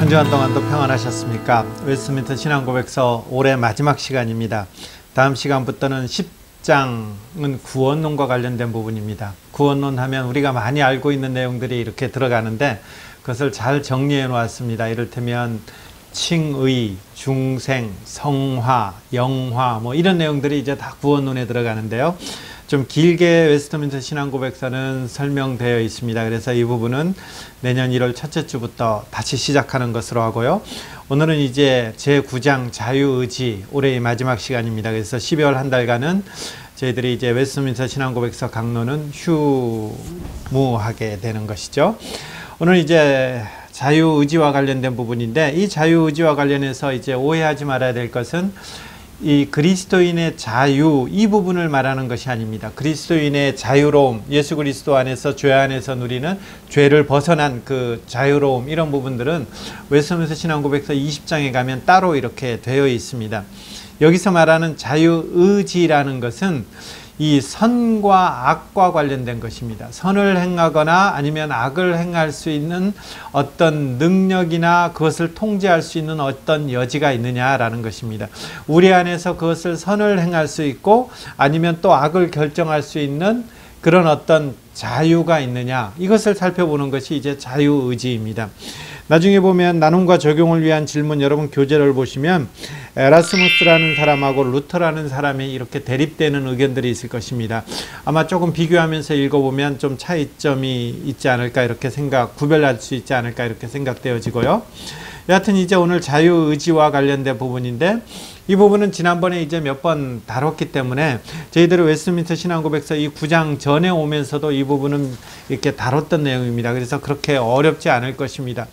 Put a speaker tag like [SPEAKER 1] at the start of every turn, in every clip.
[SPEAKER 1] 한 주간 동안도 평안하셨습니까? 웨스트민스터 신앙고백서 올해 마지막 시간입니다. 다음 시간부터는 10장은 구원론과 관련된 부분입니다. 구원론 하면 우리가 많이 알고 있는 내용들이 이렇게 들어가는데 그것을 잘 정리해 놓았습니다. 이를테면 칭의, 중생, 성화, 영화 이런 내용들이 이제 다 구원론에 들어가는데요. 좀 길게 웨스트민스터 신앙고백서는 설명되어 있습니다. 그래서 이 부분은 내년 1월 첫째 주부터 다시 시작하는 것으로 하고요. 오늘은 이제 제9장 자유의지 올해의 마지막 시간입니다. 그래서 12월 한 달간은 저희들이 이제 웨스트민스터 신앙고백서 강론은 휴무하게 되는 것이죠. 오늘 이제 자유의지와 관련된 부분인데, 이 자유의지와 관련해서 이제 오해하지 말아야 될 것은 이 그리스도인의 자유, 이 부분을 말하는 것이 아닙니다. 그리스도인의 자유로움, 예수 그리스도 안에서 죄 안에서 누리는 죄를 벗어난 그 자유로움, 이런 부분들은 웨스트민스터 신앙고백서 20장에 가면 따로 이렇게 되어 있습니다. 여기서 말하는 자유의지라는 것은 이 선과 악과 관련된 것입니다. 선을 행하거나 아니면 악을 행할 수 있는 어떤 능력이나 그것을 통제할 수 있는 어떤 여지가 있느냐라는 것입니다. 우리 안에서 그것을 선을 행할 수 있고 아니면 또 악을 결정할 수 있는 그런 어떤 자유가 있느냐, 이것을 살펴보는 것이 이제 자유의지입니다. 나중에 보면 나눔과 적용을 위한 질문, 여러분 교재를 보시면 에라스무스라는 사람하고 루터라는 사람이 이렇게 대립되는 의견들이 있을 것입니다. 아마 조금 비교하면서 읽어보면 좀 차이점이 있지 않을까 이렇게 구별할 수 있지 않을까 이렇게 생각되어지고요. 여하튼 이제 오늘 자유의지와 관련된 부분인데, 이 부분은 지난번에 이제 몇 번 다뤘기 때문에 저희들이 웨스트민스터 신앙고백서 이 9장 전에 오면서도 이 부분은 이렇게 다뤘던 내용입니다. 그래서 그렇게 어렵지 않을 것입니다.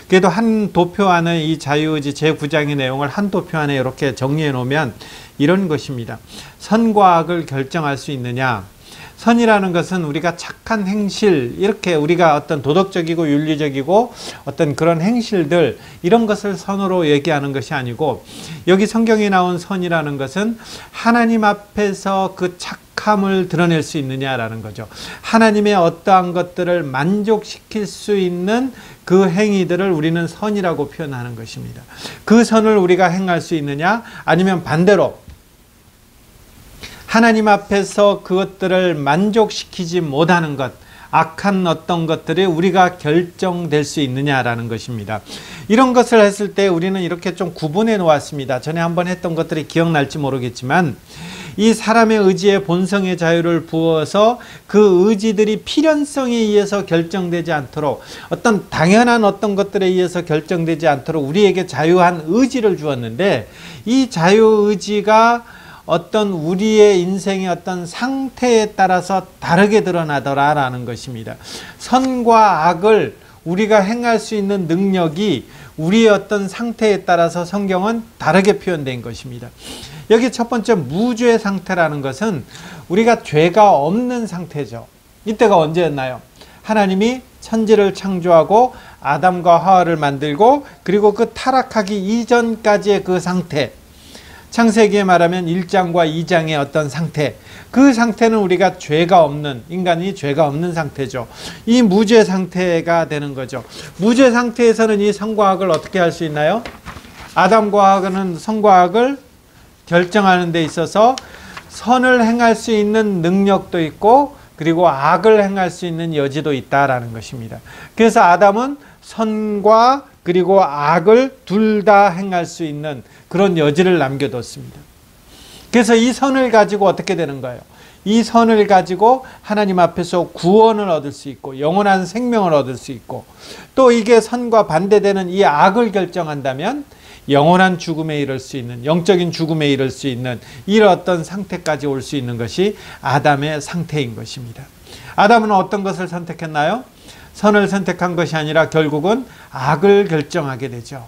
[SPEAKER 1] 그래도 한 도표 안에 이 자유의지 제9장의 내용을 한 도표 안에 이렇게 정리해 놓으면 이런 것입니다. 선과 악을 결정할 수 있느냐? 선이라는 것은 우리가 착한 행실, 이렇게 우리가 어떤 도덕적이고 윤리적이고 어떤 그런 행실들, 이런 것을 선으로 얘기하는 것이 아니고, 여기 성경에 나온 선이라는 것은 하나님 앞에서 그 착함을 드러낼 수 있느냐라는 거죠. 하나님의 어떠한 것들을 만족시킬 수 있는 그 행위들을 우리는 선이라고 표현하는 것입니다. 그 선을 우리가 행할 수 있느냐, 아니면 반대로 하나님 앞에서 그것들을 만족시키지 못하는 것, 악한 어떤 것들이 우리가 결정될 수 있느냐라는 것입니다. 이런 것을 했을 때 우리는 이렇게 좀 구분해 놓았습니다. 전에 한번 했던 것들이 기억날지 모르겠지만, 이 사람의 의지에 본성의 자유를 부어서 그 의지들이 필연성에 의해서 결정되지 않도록, 어떤 당연한 어떤 것들에 의해서 결정되지 않도록 우리에게 자유한 의지를 주었는데, 이 자유의지가 어떤 우리의 인생의 어떤 상태에 따라서 다르게 드러나더라라는 것입니다. 선과 악을 우리가 행할 수 있는 능력이 우리의 어떤 상태에 따라서 성경은 다르게 표현된 것입니다. 여기 첫 번째 무죄 상태라는 것은 우리가 죄가 없는 상태죠. 이때가 언제였나요? 하나님이 천지를 창조하고 아담과 하와를 만들고, 그리고 그 타락하기 이전까지의 그 상태, 창세기에 말하면 1장과 2장의 어떤 상태, 그 상태는 우리가 죄가 없는, 인간이 죄가 없는 상태죠. 이 무죄 상태가 되는 거죠. 무죄 상태에서는 이 선과 악을 어떻게 할 수 있나요? 아담과 하와는 선과 악을 결정하는 데 있어서 선을 행할 수 있는 능력도 있고, 그리고 악을 행할 수 있는 여지도 있다라는 것입니다. 그래서 아담은 선과 그리고 악을 둘 다 행할 수 있는 그런 여지를 남겨뒀습니다. 그래서 이 선을 가지고 어떻게 되는 거예요? 이 선을 가지고 하나님 앞에서 구원을 얻을 수 있고 영원한 생명을 얻을 수 있고, 또 이게 선과 반대되는 이 악을 결정한다면 영원한 죽음에 이를 수 있는, 영적인 죽음에 이를 수 있는 이런 어떤 상태까지 올 수 있는 것이 아담의 상태인 것입니다. 아담은 어떤 것을 선택했나요? 선을 선택한 것이 아니라 결국은 악을 결정하게 되죠.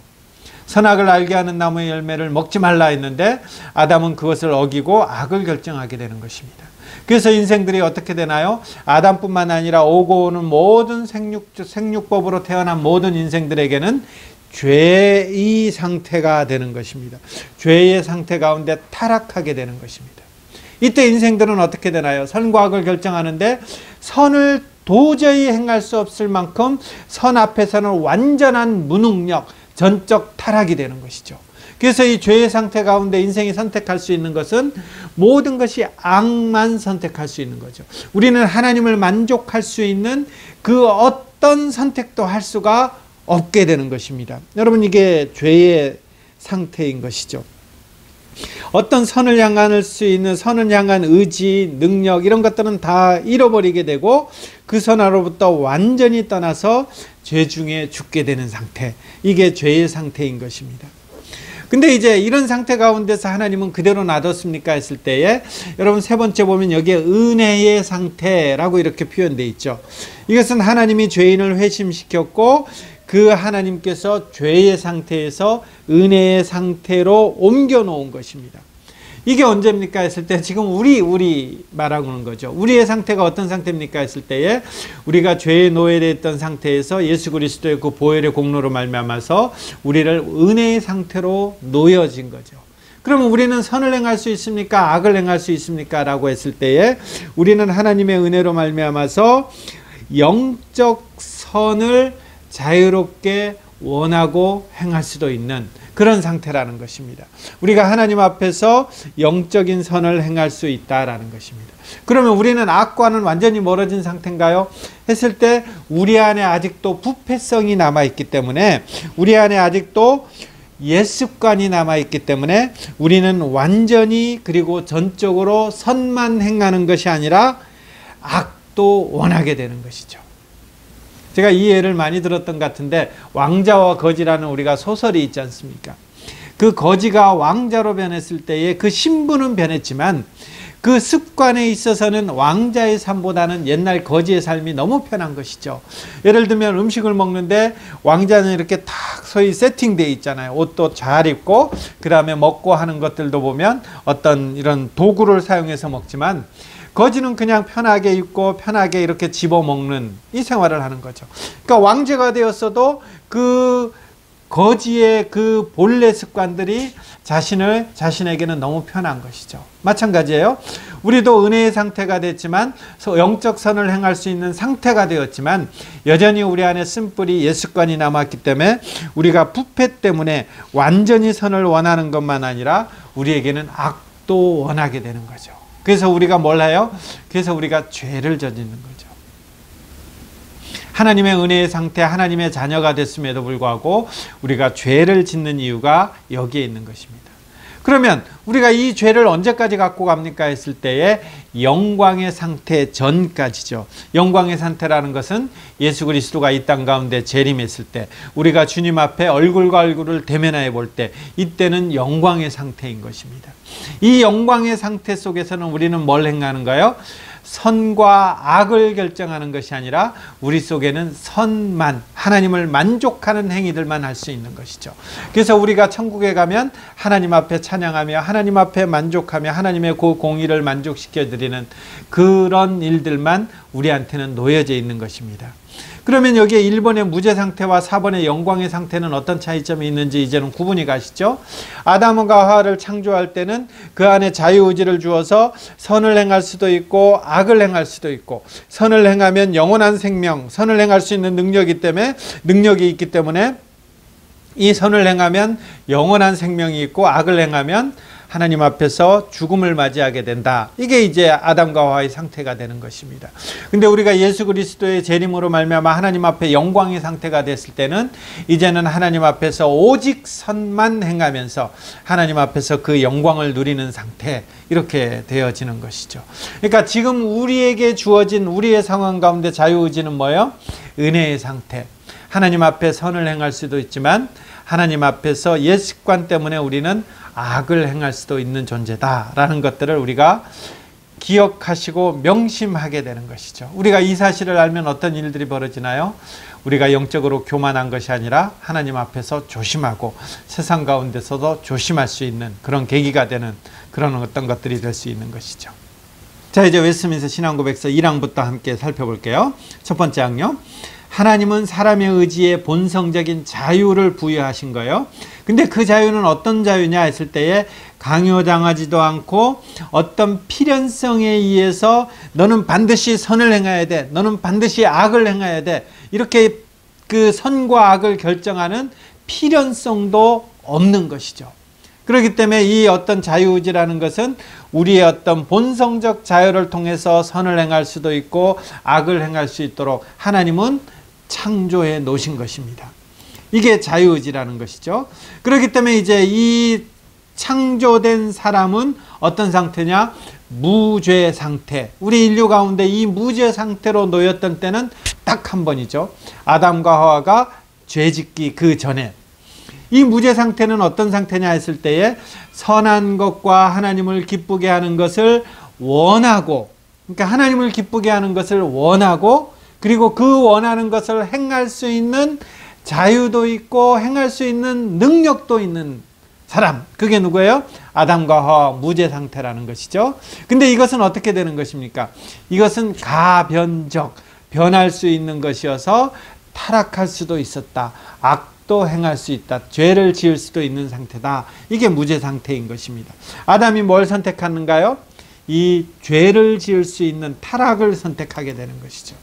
[SPEAKER 1] 선악을 알게 하는 나무의 열매를 먹지 말라 했는데 아담은 그것을 어기고 악을 결정하게 되는 것입니다. 그래서 인생들이 어떻게 되나요? 아담뿐만 아니라 오고 오는 모든 생육법으로 태어난 모든 인생들에게는 죄의 상태가 되는 것입니다. 죄의 상태 가운데 타락하게 되는 것입니다. 이때 인생들은 어떻게 되나요? 선과 악을 결정하는데 선을 도저히 행할 수 없을 만큼 선 앞에서는 완전한 무능력, 전적 타락이 되는 것이죠. 그래서 이 죄의 상태 가운데 인생이 선택할 수 있는 것은 모든 것이 악만 선택할 수 있는 거죠. 우리는 하나님을 만족할 수 있는 그 어떤 선택도 할 수가 없게 되는 것입니다. 여러분, 이게 죄의 상태인 것이죠. 어떤 선을 향할 수 있는 선을 향한 의지, 능력 이런 것들은 다 잃어버리게 되고 그 선으로부터 완전히 떠나서 죄 중에 죽게 되는 상태, 이게 죄의 상태인 것입니다. 근데 이제 이런 상태 가운데서 하나님은 그대로 놔뒀습니까 했을 때에 여러분 세 번째 보면 여기에 은혜의 상태라고 이렇게 표현되어 있죠. 이것은 하나님이 죄인을 회심시켰고 그 하나님께서 죄의 상태에서 은혜의 상태로 옮겨 놓은 것입니다. 이게 언제입니까 했을 때 지금 우리 말하고는 거죠. 우리의 상태가 어떤 상태입니까 했을 때에 우리가 죄에 노예되어 있던 상태에서 예수 그리스도의 그 보혈의 공로로 말미암아서 우리를 은혜의 상태로 놓여진 거죠. 그러면 우리는 선을 행할 수 있습니까? 악을 행할 수 있습니까? 라고 했을 때에 우리는 하나님의 은혜로 말미암아서 영적 선을 자유롭게 원하고 행할 수도 있는 그런 상태라는 것입니다. 우리가 하나님 앞에서 영적인 선을 행할 수 있다라는 것입니다. 그러면 우리는 악과는 완전히 멀어진 상태인가요? 했을 때 우리 안에 아직도 부패성이 남아있기 때문에 우리 안에 아직도 옛 습관이 남아있기 때문에 우리는 완전히 그리고 전적으로 선만 행하는 것이 아니라 악도 원하게 되는 것이죠. 제가 이 예를 많이 들었던 것 같은데 왕자와 거지라는 우리가 소설이 있지 않습니까? 그 거지가 왕자로 변했을 때에 그 신분은 변했지만 그 습관에 있어서는 왕자의 삶보다는 옛날 거지의 삶이 너무 편한 것이죠. 예를 들면 음식을 먹는데 왕자는 이렇게 딱 소위 세팅되어 있잖아요. 옷도 잘 입고 그 다음에 먹고 하는 것들도 보면 어떤 이런 도구를 사용해서 먹지만 거지는 그냥 편하게 입고 편하게 이렇게 집어먹는 이 생활을 하는 거죠. 그러니까 왕제가 되었어도 그 거지의 그 본래 습관들이 자신에게는 너무 편한 것이죠. 마찬가지예요. 우리도 은혜의 상태가 됐지만 영적 선을 행할 수 있는 상태가 되었지만 여전히 우리 안에 쓴뿌리 옛 습관이 남았기 때문에 우리가 부패 때문에 완전히 선을 원하는 것만 아니라 우리에게는 악도 원하게 되는 거죠. 그래서 우리가 뭘 해요? 그래서 우리가 죄를 저지르는 거죠. 하나님의 은혜의 상태, 하나님의 자녀가 됐음에도 불구하고 우리가 죄를 짓는 이유가 여기에 있는 것입니다. 그러면 우리가 이 죄를 언제까지 갖고 갑니까 했을 때에 영광의 상태 전까지죠. 영광의 상태라는 것은 예수 그리스도가 이 땅 가운데 재림했을 때 우리가 주님 앞에 얼굴과 얼굴을 대면하여 볼 때 이때는 영광의 상태인 것입니다. 이 영광의 상태 속에서는 우리는 뭘 행하는가요? 선과 악을 결정하는 것이 아니라 우리 속에는 선만, 하나님을 만족하는 행위들만 할 수 있는 것이죠. 그래서 우리가 천국에 가면 하나님 앞에 찬양하며 하나님 앞에 만족하며 하나님의 그 공의를 만족시켜 드리는 그런 일들만 우리한테는 놓여져 있는 것입니다. 그러면 여기에 1번의 무죄 상태와 4번의 영광의 상태는 어떤 차이점이 있는지 이제는 구분이 가시죠. 아담과 하와를 창조할 때는 그 안에 자유의지를 주어서 선을 행할 수도 있고 악을 행할 수도 있고, 선을 행하면 영원한 생명, 선을 행할 수 있는 능력이 있기 때문에 이 선을 행하면 영원한 생명이 있고 악을 행하면 하나님 앞에서 죽음을 맞이하게 된다. 이게 이제 아담과 하와의 상태가 되는 것입니다. 근데 우리가 예수 그리스도의 재림으로 말미암아 하나님 앞에 영광의 상태가 됐을 때는 이제는 하나님 앞에서 오직 선만 행하면서 하나님 앞에서 그 영광을 누리는 상태, 이렇게 되어지는 것이죠. 그러니까 지금 우리에게 주어진 우리의 상황 가운데 자유의지는 뭐예요? 은혜의 상태. 하나님 앞에 선을 행할 수도 있지만 하나님 앞에서 옛 습관 때문에 우리는 악을 행할 수도 있는 존재다라는 것들을 우리가 기억하시고 명심하게 되는 것이죠. 우리가 이 사실을 알면 어떤 일들이 벌어지나요? 우리가 영적으로 교만한 것이 아니라 하나님 앞에서 조심하고 세상 가운데서도 조심할 수 있는 그런 계기가 되는 그런 어떤 것들이 될 수 있는 것이죠. 자, 이제 웨스트민스터 신앙고백서 1항부터 함께 살펴볼게요. 첫 번째 항요. 하나님은 사람의 의지에 본성적인 자유를 부여하신 거예요. 근데 그 자유는 어떤 자유냐 했을 때에 강요당하지도 않고 어떤 필연성에 의해서 너는 반드시 선을 행해야 돼, 너는 반드시 악을 행해야 돼, 이렇게 그 선과 악을 결정하는 필연성도 없는 것이죠. 그렇기 때문에 이 어떤 자유의지라는 것은 우리의 어떤 본성적 자유를 통해서 선을 행할 수도 있고 악을 행할 수 있도록 하나님은 창조해 놓으신 것입니다. 이게 자유의지라는 것이죠. 그렇기 때문에 이제 이 창조된 사람은 어떤 상태냐? 무죄 상태. 우리 인류 가운데 이 무죄 상태로 놓였던 때는 딱 한 번이죠. 아담과 하와가 죄짓기 그 전에. 이 무죄 상태는 어떤 상태냐 했을 때에 선한 것과 하나님을 기쁘게 하는 것을 원하고, 그러니까 하나님을 기쁘게 하는 것을 원하고, 그리고 그 원하는 것을 행할 수 있는 자유도 있고 행할 수 있는 능력도 있는 사람, 그게 누구예요? 아담과 하와 무죄 상태라는 것이죠. 근데 이것은 어떻게 되는 것입니까? 이것은 가변적, 변할 수 있는 것이어서 타락할 수도 있었다. 악도 행할 수 있다. 죄를 지을 수도 있는 상태다. 이게 무죄 상태인 것입니다. 아담이 뭘 선택하는가요? 이 죄를 지을 수 있는 타락을 선택하게 되는 것이죠.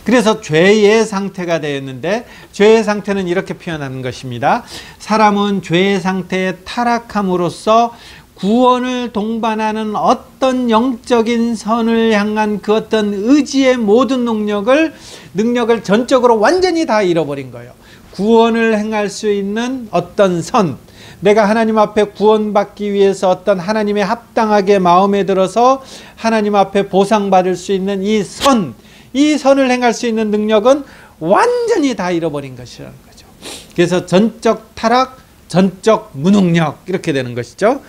[SPEAKER 1] 그래서 죄의 상태가 되었는데, 죄의 상태는 이렇게 표현하는 것입니다. 사람은 죄의 상태에 타락함으로써 구원을 동반하는 어떤 영적인 선을 향한 그 어떤 의지의 모든 능력을 전적으로 완전히 다 잃어버린 거예요. 구원을 행할 수 있는 어떤 선, 내가 하나님 앞에 구원받기 위해서 어떤 하나님의 합당하게 마음에 들어서 하나님 앞에 보상받을 수 있는 이 선을 행할 수 있는 능력은 완전히 다 잃어버린 것이라는 거죠. 그래서 전적 타락, 전적 무능력, 이렇게 되는 것이죠.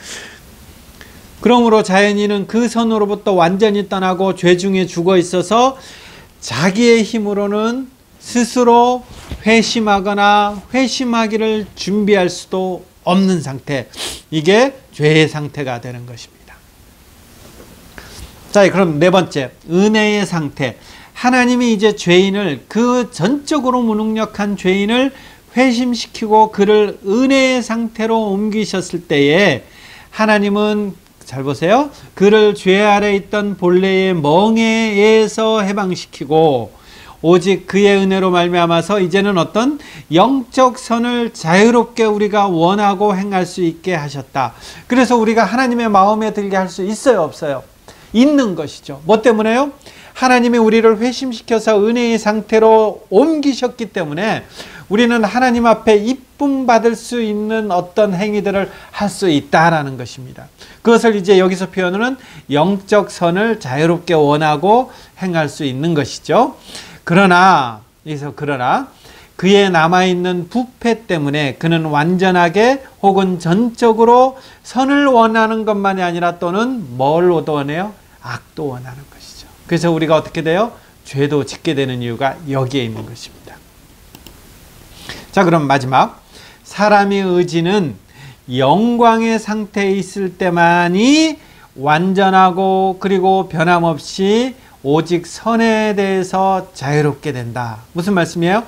[SPEAKER 1] 그러므로 자연인은 그 선으로부터 완전히 떠나고 죄 중에 죽어 있어서 자기의 힘으로는 스스로 회심하거나 회심하기를 준비할 수도 없는 상태, 이게 죄의 상태가 되는 것입니다. 자, 그럼 네 번째, 은혜의 상태. 하나님이 이제 죄인을, 그 전적으로 무능력한 죄인을 회심시키고 그를 은혜의 상태로 옮기셨을 때에 하나님은, 잘 보세요, 그를 죄 아래 있던 본래의 멍에에서 해방시키고 오직 그의 은혜로 말미암아서 이제는 어떤 영적 선을 자유롭게 우리가 원하고 행할 수 있게 하셨다. 그래서 우리가 하나님의 마음에 들게 할 수 있어요, 없어요? 있는 것이죠. 뭐 때문에요? 하나님이 우리를 회심시켜서 은혜의 상태로 옮기셨기 때문에 우리는 하나님 앞에 이쁨 받을 수 있는 어떤 행위들을 할 수 있다라는 것입니다. 그것을 이제 여기서 표현하는 영적 선을 자유롭게 원하고 행할 수 있는 것이죠. 그러나 그의 남아있는 부패 때문에 그는 완전하게 혹은 전적으로 선을 원하는 것만이 아니라 또는 뭘 원해요? 악도 원하는 것이죠. 그래서 우리가 어떻게 돼요? 죄도 짓게 되는 이유가 여기에 있는 것입니다. 자, 그럼 마지막, 사람의 의지는 영광의 상태에 있을 때만이 완전하고 그리고 변함없이 오직 선에 대해서 자유롭게 된다. 무슨 말씀이에요?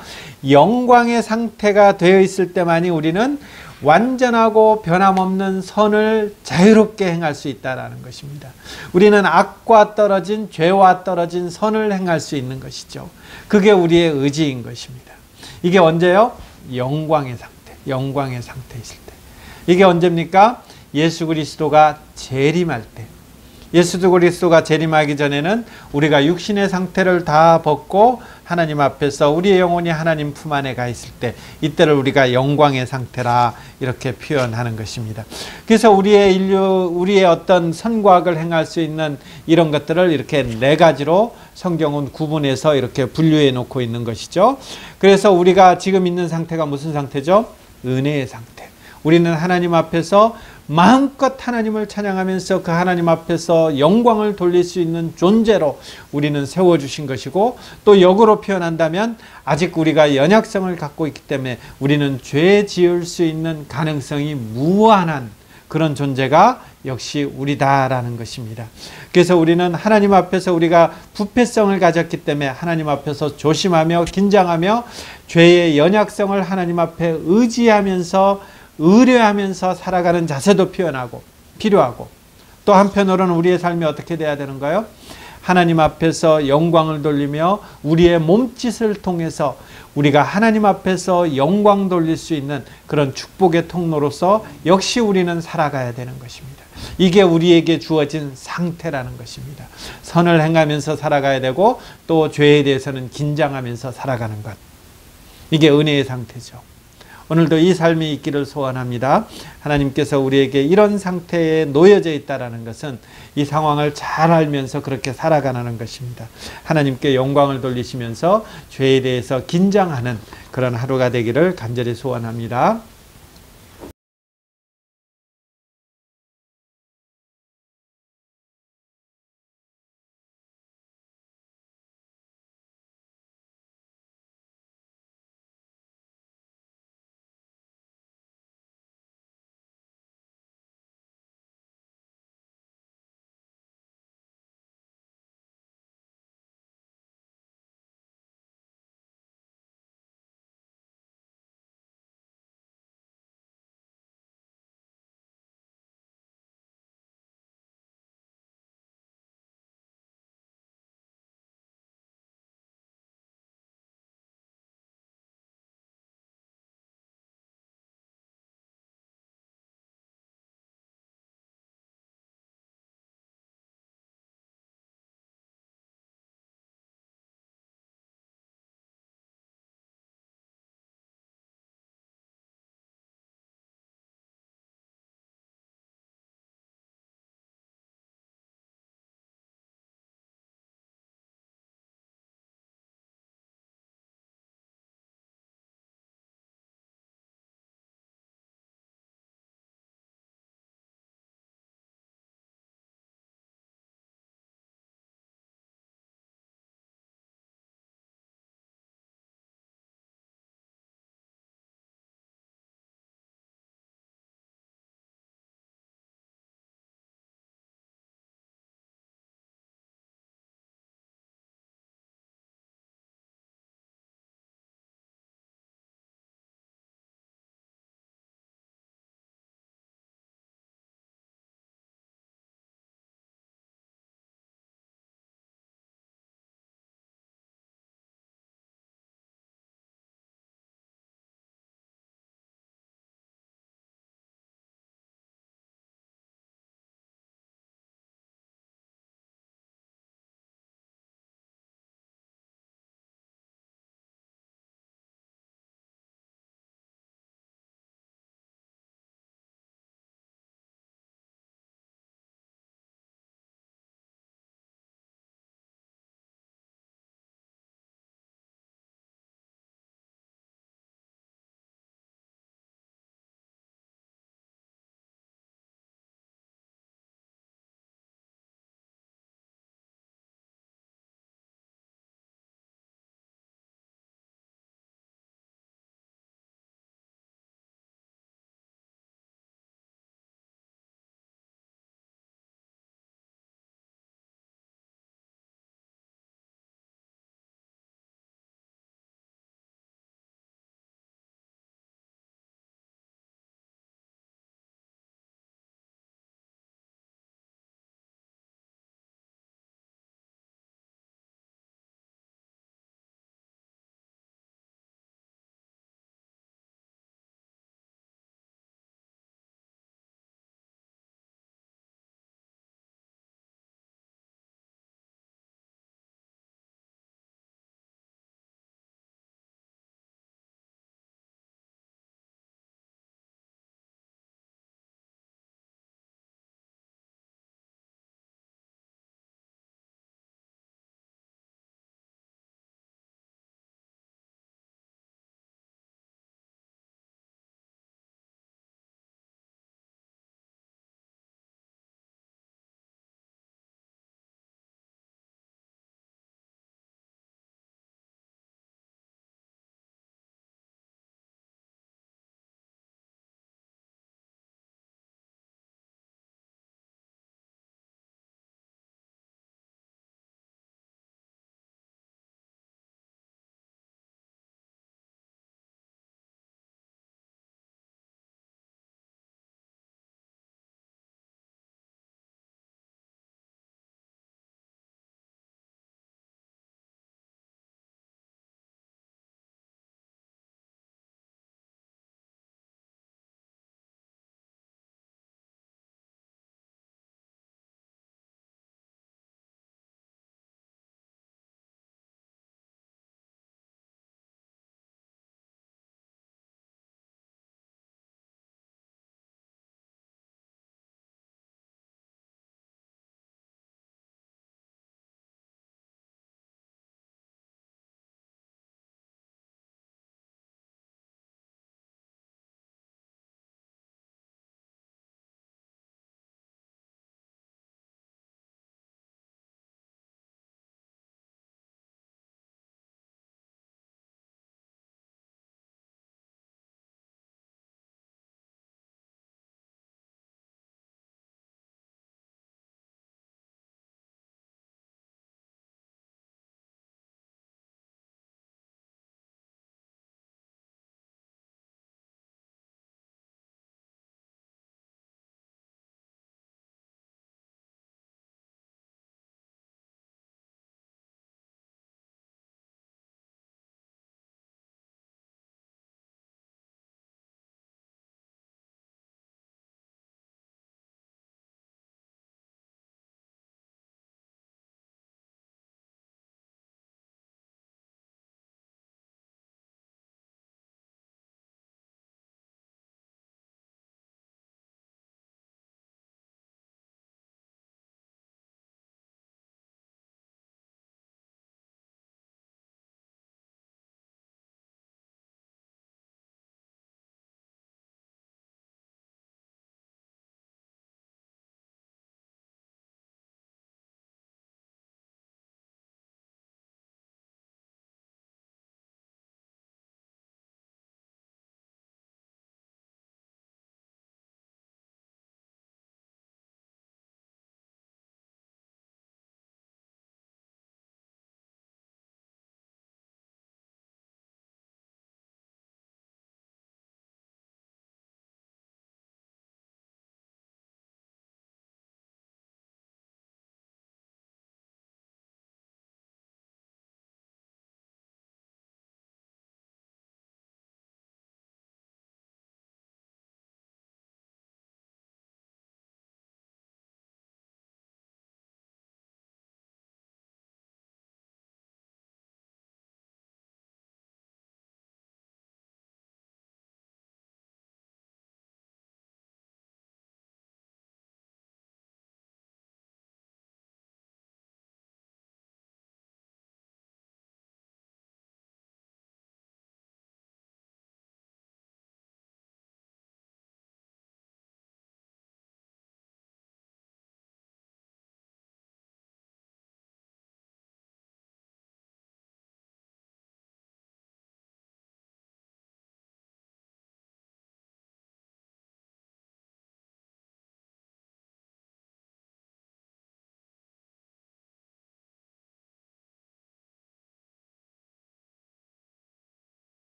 [SPEAKER 1] 영광의 상태가 되어 있을 때만이 우리는 완전하고 변함없는 선을 자유롭게 행할 수 있다는 것입니다. 우리는 악과 떨어진, 죄와 떨어진 선을 행할 수 있는 것이죠. 그게 우리의 의지인 것입니다. 이게 언제요? 영광의 상태 있을 때. 이게 언제입니까? 예수 그리스도가 재림할 때. 예수 그리스도가 재림하기 전에는 우리가 육신의 상태를 다 벗고 하나님 앞에서 우리의 영혼이 하나님 품 안에 가 있을 때, 이때를 우리가 영광의 상태라 이렇게 표현하는 것입니다. 그래서 우리의 어떤 선과 악을 행할 수 있는 이런 것들을 이렇게 네 가지로 성경은 구분해서 이렇게 분류해 놓고 있는 것이죠. 그래서 우리가 지금 있는 상태가 무슨 상태죠? 은혜의 상태. 우리는 하나님 앞에서 마음껏 하나님을 찬양하면서 그 하나님 앞에서 영광을 돌릴 수 있는 존재로 우리는 세워주신 것이고, 또 역으로 표현한다면 아직 우리가 연약성을 갖고 있기 때문에 우리는 죄 지을 수 있는 가능성이 무한한 그런 존재가 역시 우리다라는 것입니다. 그래서 우리는 하나님 앞에서 우리가 부패성을 가졌기 때문에 하나님 앞에서 조심하며 긴장하며 죄의 연약성을 하나님 앞에 의지하면서 의뢰하면서 살아가는 자세도 필요하고, 또 한편으로는 우리의 삶이 어떻게 돼야 되는가요? 하나님 앞에서 영광을 돌리며 우리의 몸짓을 통해서 우리가 하나님 앞에서 영광 돌릴 수 있는 그런 축복의 통로로서 역시 우리는 살아가야 되는 것입니다. 이게 우리에게 주어진 상태라는 것입니다. 선을 행하면서 살아가야 되고 또 죄에 대해서는 긴장하면서 살아가는 것. 이게 은혜의 상태죠. 오늘도 이 삶이 있기를 소원합니다. 하나님께서 우리에게 이런 상태에 놓여져 있다는 것은 이 상황을 잘 알면서 그렇게 살아가는 것입니다. 하나님께 영광을 돌리시면서 죄에 대해서 긴장하는 그런 하루가 되기를 간절히 소원합니다.